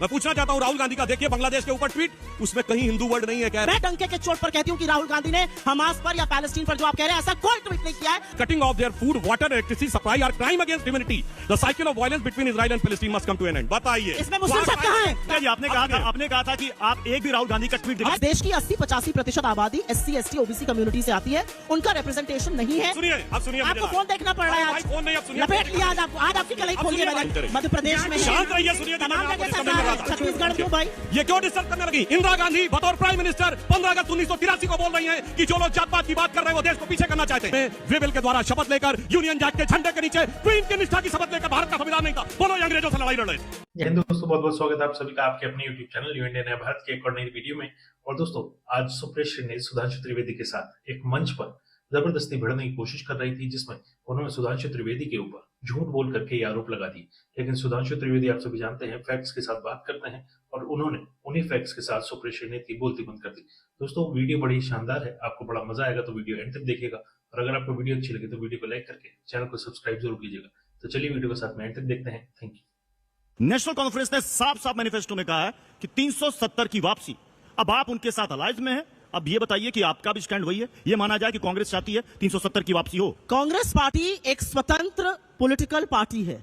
मैं पूछना चाहता हूँ राहुल गांधी का, देखिए बांग्लादेश के ऊपर ट्वीट, उसमें कहीं हिंदू वर्ड नहीं है। मैं डंके के चोट पर कहती हूँ कि राहुल गांधी ने हमास पर या पैलेस्टीन पर जो आप कह रहे हैं ऐसा कोई ट्वीट नहीं किया है। Cutting off their food, water, electricity supply are crime against humanity. The cycle of violence between Israel and Palestine must come to an end. बताइए इसमें मुस्लिम शब्द कहाँ है? आपने कहा था कि आप एक भी राहुल गांधी का ट्वीट दिखाएं। देश की 80-85% आबादी SC, ST, OBC कम्युनिटी से आती है, उनका रिप्रेजेंटेशन नहीं है। सुनिए, अब सुनिए, आपको फोन देखना पड़ रहा है आज। फोन नहीं, अब सुनिए, लपेट लिया आज आपकी कलाई खोल दी मैंने। मध्य प्रदेश में शांत रहिए, सुनिए, तमाम जगह सरकार है, छत्तीसगढ़ क्यों भाई? ये क्यों डिस्टर्ब करने लगी? इंदिरा गांधी बतौर प्राइम मिनिस्टर 15 अगस्त 1983 को बोल रही हैं कि जो लोग जात पात की बात कर रहे हैं वो देश को पीछे करना चाहते हैं। वे बिल के द्वारा शपथ लेकर यूनियन जैक के झंडे के नीचे क्वीन की निष्ठा की शपथ लेकर भारत का संविधान नहीं था, बोलो ये अंग्रेजों से लड़ाई लड़ रहे। जय हिंद दोस्तों, बहुत बहुत स्वागत है आप सभी का आपके अपने यूट्यूब चैनल न्यू इंडिया नया भारत के एक और नई वीडियो में। और दोस्तों, आज सुप्रेश ने सुधांशु त्रिवेदी के साथ एक मंच पर जबरदस्ती भिड़ने की कोशिश कर रही थी, जिसमें उन्होंने सुधांशु त्रिवेदी के ऊपर झूठ बोल करके ये आरोप लगा दी। लेकिन सुधांशु त्रिवेदी, आप सभी जानते हैं, फैक्ट्स के साथ बात करते हैं और उन्होंने उन्हीं फैक्ट्स के साथ सुप्रेश ने बोलती बंद कर दी। दोस्तों, वीडियो बड़ी शानदार है, आपको बड़ा मजा आएगा, तो वीडियो एंड तक देखिएगा। और अगर आपको वीडियो अच्छी लगे तो वीडियो को लाइक करके चैनल को सब्सक्राइब जरूर कीजिएगा। तो चलिए वीडियो के साथ में एंड तक देखते हैं। Thank you. नेशनल कॉन्फ्रेंस ने साफ साफ मैनिफेस्टो में कहा है कि 370 की वापसी। अब आप उनके साथ अलायंस में हैं। अब ये बताइए कि आपका भी स्टैंड वही है? ये माना जाए कि कांग्रेस चाहती है 370 की वापसी हो? कांग्रेस पार्टी एक स्वतंत्र पॉलिटिकल पार्टी है।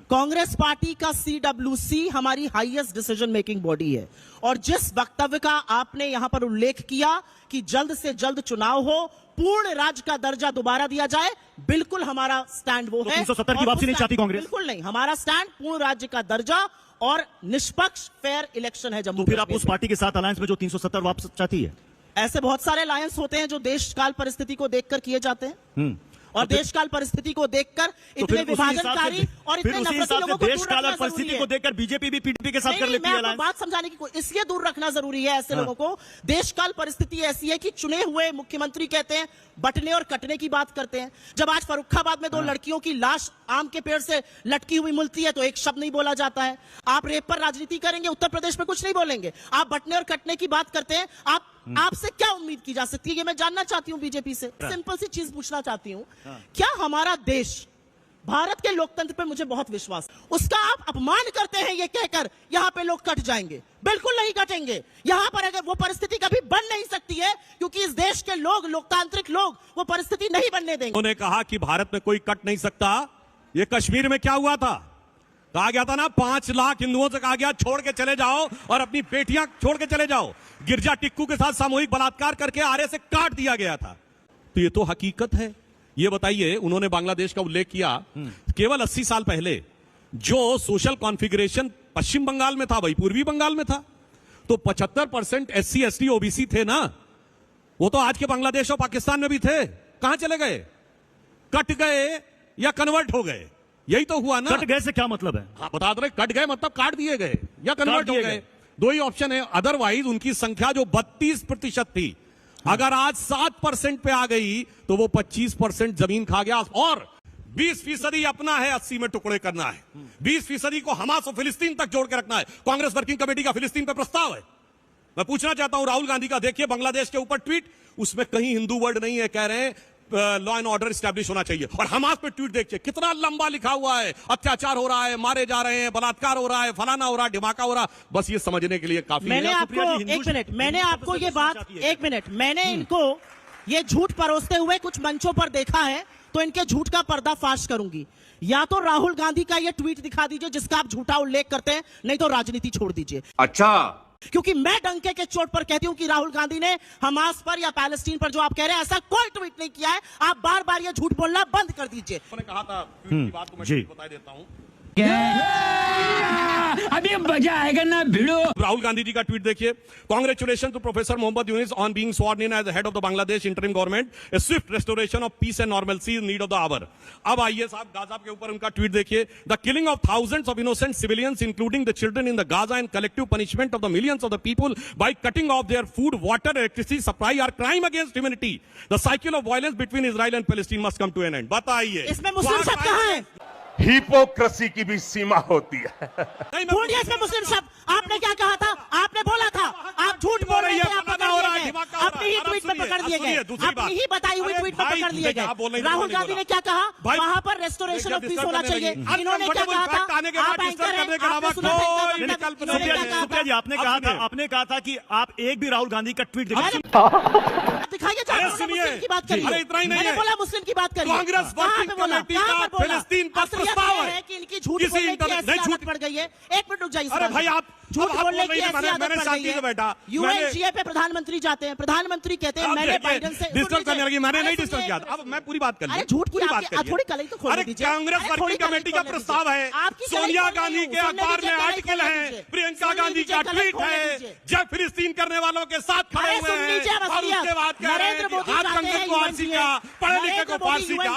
कांग्रेस पार्टी का CWC हमारी हाईएस्ट डिसीजन मेकिंग बॉडी है। और जिस वक्तव्य का आपने यहां पर उल्लेख किया कि जल्द से जल्द चुनाव हो, पूर्ण राज्य का दर्जा दोबारा दिया जाए, बिल्कुल हमारा स्टैंड वो है। 370 की वापसी नहीं चाहती कांग्रेस? बिल्कुल नहीं, हमारा स्टैंड पूर्ण राज्य का दर्जा और निष्पक्ष फेयर इलेक्शन है जम्मू। तो फिर आप उस पार्टी के साथ अलायंस में जो 370 वापस चाहती है? ऐसे बहुत सारे अलायंस होते हैं जो देश काल परिस्थिति को देखकर किए जाते हैं और देश काल परिस्थिति को देखकर इतने विभाजनकारी और इतने नफरती लोगों को देश काल और परिस्थिति को देखकर बीजेपी भी PDP के साथ कर लेती है अलायंस। बात समझाने की इसलिए दूर रखना जरूरी है ऐसे लोगों को। देश काल परिस्थिति ऐसी है कि चुने हुए मुख्यमंत्री कहते हैं बटने और कटने की बात करते हैं। जब आज फर्रुखाबाद में 2 लड़कियों की लाश आम के पेड़ से लटकी हुई मिलती है तो एक शब्द नहीं बोला जाता है। आप रेप पर राजनीति करेंगे, उत्तर प्रदेश में कुछ नहीं बोलेंगे। आप बटने और कटने की बात करते हैं। आपसे क्या उम्मीद की जा सकती है? ये मैं जानना चाहती हूं बीजेपी से। सिंपल सी चीज पूछना चाहती हूं, क्या हमारा देश, भारत के लोकतंत्र पे मुझे बहुत विश्वास है, उसका आप अपमान करते हैं ये कहकर यहां पे लोग कट जाएंगे? बिल्कुल नहीं कटेंगे। यहां पर अगर वो परिस्थिति कभी बन नहीं सकती है, क्योंकि इस देश के लोग, लोकतांत्रिक लोग, वो परिस्थिति नहीं बनने देंगे। उन्होंने कहा कि भारत में कोई कट नहीं सकता। ये कश्मीर में क्या हुआ था? कहा गया था ना, 5 लाख हिंदुओं से कहा गया छोड़ के चले जाओ और अपनी बेटियां छोड़ के चले जाओ। गिरजा टिक्कू के साथ सामूहिक बलात्कार करके आरे से काट दिया गया था। तो ये तो हकीकत है। ये बताइए, उन्होंने बांग्लादेश का उल्लेख किया। केवल 80 साल पहले जो सोशल कॉन्फ़िगरेशन पश्चिम बंगाल में था वही पूर्वी बंगाल में था। तो 75% SC, ST, OBC थे ना, वो तो आज के बांग्लादेश और पाकिस्तान में भी थे। कहां चले गए? कट गए या कन्वर्ट हो गए? यही तो हुआ ना। कट गए से क्या मतलब है? हाँ, बता रहे, कट गए मतलब काट दिए गए या कन्वर्ट हो गए। 2 ही ऑप्शन है। अदरवाइज उनकी संख्या जो 32% थी, अगर आज 7% पे आ गई तो वो 25% जमीन खा गया। और 20% अपना है, 80 में टुकड़े करना है। 20% को हमास और फिलिस्तीन तक जोड़ के रखना है। कांग्रेस वर्किंग कमेटी का फिलिस्तीन पे प्रस्ताव है। मैं पूछना चाहता हूं राहुल गांधी का, देखिए बांग्लादेश के ऊपर ट्वीट, उसमें कहीं हिंदू वर्ड नहीं है। कह रहे हैं लॉ एंड ऑर्डर स्टैब्लिश होना चाहिए। और हमास पे ट्वीट देखिए, कितना लंबा लिखा हुआ है, अत्याचार हो रहा है, मारे जा रहे हैं, बलात्कार हो रहा है, फलाना हो रहा है, ढिमाका हो रहा है। बस ये समझने के लिए काफी मैंने है। आपको एक मिनट, मैंने आपको ये बात, एक मिनट, मैंने इनको ये झूठ परोसते हुए कुछ मंचों पर देखा है, तो इनके झूठ का पर्दाफाश करूंगी। या तो राहुल गांधी का ये ट्वीट दिखा दीजिए जिसका आप झूठा उल्लेख करते हैं, नहीं तो राजनीति छोड़ दीजिए। अच्छा, क्योंकि मैं डंके के चोट पर कहती हूं कि राहुल गांधी ने हमास पर या पैलेस्टीन पर जो आप कह रहे हैं ऐसा कोई ट्वीट नहीं किया है। आप बार बार ये झूठ बोलना बंद कर दीजिए। मैंने कहा था की बात को मैं बता देता हूं। अभी मजा आएगा ना भिड़ो। राहुल गांधी जी का ट्वीट देखिए। Congratulations to professor Muhammad Yunus on being sworn in as the head of the Bangladesh interim government. A swift restoration of peace and normalcy is need of the hour. अब आइए साहब, गाजा के ऊपर उनका ट्वीट देखिए। The killing of thousands of innocent civilians, including the children in the Gaza, and collective punishment of the millions of the people by cutting off their food, water, electricity supply are crime against humanity. The cycle of violence between Israel and Palestine must come to an end. बताइए, इसमें मुस्लिम शब्द कहाँ है? Hypocrisy की भी सीमा होती है। बोलिए इसमें मुस्लिम शब्द। आपने क्या कहा था? आपने बोला था, आप झूठ बोल रहे थे, आप अपनी ही ट्वीट पे पकड़ लिए गए, अपनी ही बताई हुई ट्वीट पे पकड़ लिए गए। राहुल गांधी ने क्या कहा, वहां पर रेस्टोरेशन ऑफ पीस होना चाहिए। इन्होंने क्या कहा था, आप एंकर हैं, आपने सुना था इनका वक्तव्य। इन्होंने क्या कहा सुप्रिया जी, आपने कहा था कि आप एक भी राहुल गांधी का ट्वीट दिखाइए, मुस्लिम की बात करिए। अरे इतना ही नहीं मैंने है, बोला मुस्लिम की बात करिए। कांग्रेस वर्किंग कमेटी का फिलिस्तीन पर प्रस्ताव है कि इनकी झूठ बोलने की ऐसी आदत पड़ गई है। एक मिनट रुक जाइए। अरे भाई आप झूठ बोलने की ऐसी मैंने आदत पड़ शांति गई से बैठा, है। यूएनजीए पे प्रधानमंत्री जाते हैं, प्रधानमंत्री कहते हैं मैंने बाइडेन से डिस्टर्ब करने लगी। मैंने नहीं डिस्टर्ब किया, अब मैं पूरी बात कर लूं। अरे झूठ की पूरी बात आपकी करिए। थोड़ी कलई तो खोलने अरे दीजिए। कांग्रेस अरे वर्किंग थोड़ी कलई कमेटी का खोलने प्रस्ताव दीजिए। है, आपकी कलई सोनिया खोलने गांधी दीजिए, के अखबार में कलई आर्टिकल खोलने है, दीजिए। प्रियंका सुन गांधी लीजिए, का कलई ट्वीट खोलने है, दीजिए। जय फिलिस्तीन करने वालों के साथ खड़े अरे हुए सुन लीजिए हैं और वसीयत। उसके बाद कह रहे हैं नरेंद्र कि मोदी हाथ चाहते कंगन हैं को फारसी का, UNGA, पढ़े लिखे को नरेंद्र फारसी मोदी का।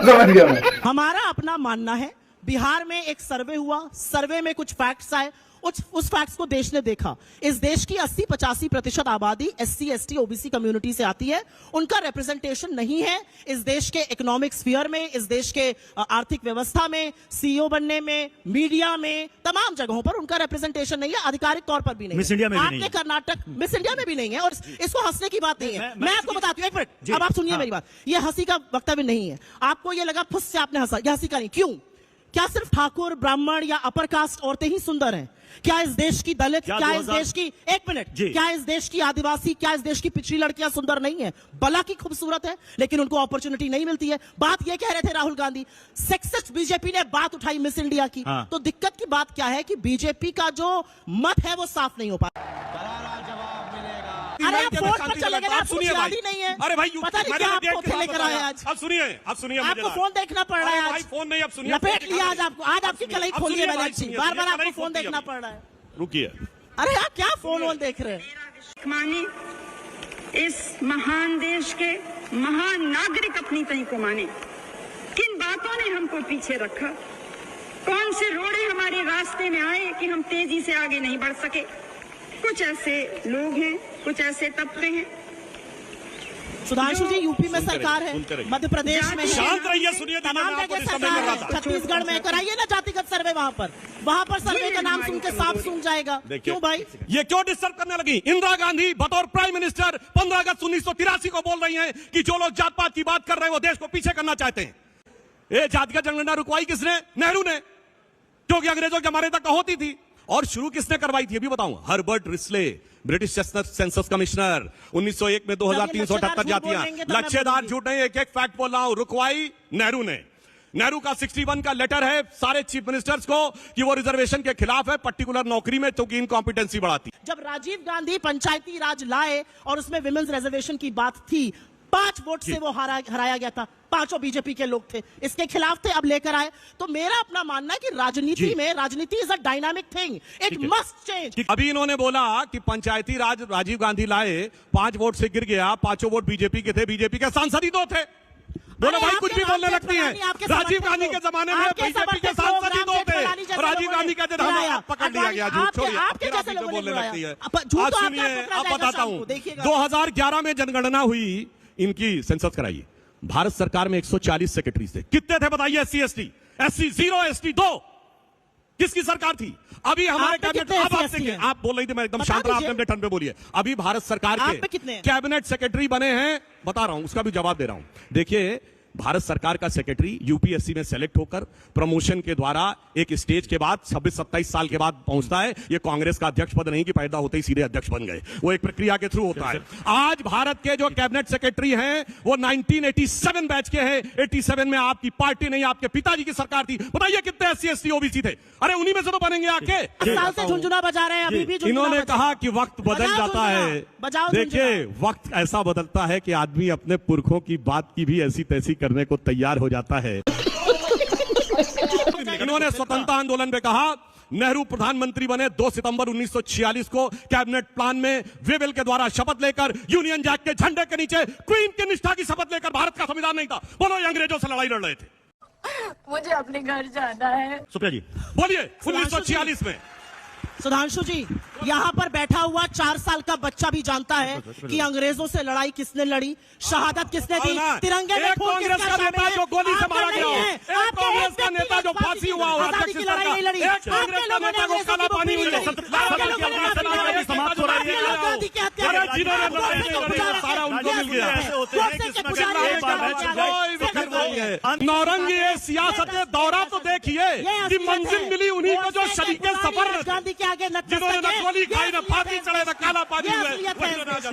समझ गया मैं। हमारा अपना मानना है, बिहार में एक सर्वे हुआ, सर्वे में कुछ फैक्ट्स आए, उस फैक्ट्स को देश ने देखा। इस देश की 80-85% आबादी SC ST OBC कम्युनिटी से आती है, उनका रिप्रेजेंटेशन नहीं है इस देश के इकोनॉमिक स्फीयर में, इस देश के आर्थिक व्यवस्था में, CEO बनने में, मीडिया में, तमाम जगहों पर उनका रिप्रेजेंटेशन नहीं है, आधिकारिक तौर पर भी नहीं है। मिस इंडिया में भी नहीं आपने है। कर्नाटक मिस इंडिया में भी नहीं है, और इसको हंसने की बात नहीं है। मैं आपको बताती हूँ, एक मिनट, अब आप सुनिए हाँ। मेरी बात। ये हंसी का वक्तव्य नहीं है। आपको ये लगा फुस से आपने हंसा, ये हंसी का नहीं। क्यों? क्या सिर्फ ठाकुर, ब्राह्मण या अपर कास्ट औरतें ही सुंदर हैं? क्या इस देश की दलित, क्या इस देश की, एक मिनट, क्या इस देश की आदिवासी, क्या इस देश की पिछड़ी लड़कियां सुंदर नहीं है? बला की खूबसूरत है, लेकिन उनको अपॉर्चुनिटी नहीं मिलती है। बात ये कह रहे थे राहुल गांधी, सेक्सिस्ट बीजेपी ने बात उठाई मिस इंडिया की। हाँ। तो दिक्कत की बात क्या है कि बीजेपी का जो मत है वो साफ नहीं हो पा। अरे आप फोन पर चले गए ना, आपको याद ही नहीं है। अरे भाई पता नहीं क्या आपको खेल लेकर आए आज। अब सुनिए आपको फोन देखना पड़ रहा है आज। भाई फोन नहीं, अब सुनिए। लपेट लिया आज आपको, आज आपकी कलई खोली है मैंने अच्छी। बार बार आपको फोन देखना पड़ रहा है। रुकिए, अरे आप क्या फोन देख रहे हैं? माने इस महान देश के महान नागरिक अपनी तई को माने। किन बातों ने हमको पीछे रखा, कौन से रोड़े हमारे रास्ते में आए कि हम तेजी से आगे नहीं बढ़ सके। कुछ ऐसे लोग हैं, कुछ ऐसे तबके हैं। सुधांशु जी, यूपी में सरकार है, मध्य प्रदेश में है, शांत रहिए, सुनिए। तमाम जगह सरकार है, छत्तीसगढ़ में कराइए ना जातिगत सर्वे, वहां पर सर्वे का नाम सुन के साफ सूंघ जाएगा। क्यों भाई, ये क्यों डिस्टर्ब करने लगी? इंदिरा गांधी बतौर प्राइम मिनिस्टर 15 अगस्त 1983 को बोल रही हैं कि जो लोग जात पात की बात कर रहे हैं वो देश को पीछे करना चाहते हैं। ये जातिगत जनगणना रुकवाई किसने? नेहरू ने, क्योंकि अंग्रेजों के हमारे तक होती थी। और शुरू किसने करवाई थी अभी बताऊं? Herbert Risley, British census commissioner, 1901 में 2378 जातियां। लच्छेदार झूठ नहीं, एक एक फैक्ट बोल रहा हूं। रुकवाई नेहरू ने। नेहरू का 61 का लेटर है सारे चीफ मिनिस्टर्स को कि वो रिजर्वेशन के खिलाफ है, पर्टिकुलर नौकरी में, क्योंकि इनकॉम्पिटेंसी बढ़ाती। जब राजीव गांधी पंचायती राज लाए और उसमें विमेंस रिजर्वेशन की बात थी, 5 वोट से वो हराया गया था। 5 बीजेपी के लोग थे, इसके खिलाफ थे, अब लेकर आए। तो मेरा अपना मानना है कि राजनीति में, राजनीति is a dynamic thing, it must change. अभी इन्होंने बोला कि पंचायती राज राजीव गांधी लाए, 5 वोट से गिर गया, 5 वोट बीजेपी के थे, बीजेपी के सांसद ही 2 थे। बोलो भाई, कुछ भी बोलने लगती है। राजीव गांधी के जमाने में बीजेपी के सांसद ही 2 थे, राजीव गांधी का पकड़ लिया गया। झूठ छोड़िए, आपके बोलने लगती है। आज सुनिए, अब बताता हूं। 2011 में जनगणना हुई, इनकी सेंसस कराई। भारत सरकार में 140 सेक्रेटरी थे। कितने थे बताइए? SC ST, SC 0, ST 2। किसकी सरकार थी? अभी हमारे कैबिनेट, अब आप बोल रही थी, मैं एकदम शांत रहा, आपने अपने टर्न पे बोलिए। अभी भारत सरकार के कैबिनेट सेक्रेटरी बने हैं, बता रहा हूं, उसका भी जवाब दे रहा हूं। देखिए, भारत सरकार का सेक्रेटरी यूपीएससी में सेलेक्ट होकर प्रमोशन के द्वारा एक स्टेज के बाद 26-27 साल के बाद पहुंचता है। ये कांग्रेस का अध्यक्ष पद नहीं कि पैदा होते ही सीधे अध्यक्ष बन गए, वो एक प्रक्रिया के थ्रू होता है। आज भारत के जो कैबिनेट सेक्रेटरी हैं वो 1987 बैच के हैं। 87 में आपकी पार्टी नहीं, आपके पिताजी की सरकार थी। बताइए कितने SC ST OBC थे? अरे उन्हीं में से तो बनेंगे आके। साल से झुंझुना बजा रहे हैं, अभी भी इन्होंने कहा कि वक्त बदल जाता है। देखिए, वक्त ऐसा बदलता है कि आदमी अपने पुरखों की बात की भी ऐसी तैसी करने को तैयार हो जाता है। इन्होंने स्वतंत्रता आंदोलन में कहा, नेहरू प्रधानमंत्री बने 2 सितंबर 1946 को। कैबिनेट प्लान में वेवेल के द्वारा शपथ लेकर, यूनियन जैक के झंडे के नीचे क्वीन की निष्ठा की शपथ लेकर, भारत का संविधान नहीं था। बोलो, ये अंग्रेजों से लड़ाई लड़ रहे थे। मुझे अपने घर जाना है। सुप्रिया जी बोलिए, 1946 में। सुधांशु जी, यहाँ पर बैठा हुआ 4 साल का बच्चा भी जानता है कि अंग्रेजों से लड़ाई किसने लड़ी, शहादत किसने दी, तिरंगे में खून कांग्रेस का नेता जो गोली से मारा गया, एक कांग्रेस का नेता जो फांसी हुआ, आजादी की लड़ाई नहीं लड़ी, आपके लोगों ने अंग्रेजों की काला पानी समाप्त हो रही है। जिन्होंने लड़ाई नहीं लड़ी वो सारा उनको मिल गया। ऐसे होते हैं कि इसमें अगर एक बार मैच हो कोई फिक्र नहीं है। नौरंगी ये सियासत दौरा तो देखिए कि मंजिल मिली उन्हीं को जो शरीके सफर में थे। गांधी के आगे जिन्होंने न गोली खाई, न फांसी चढ़े, न काला पानी हुए, वही राजा।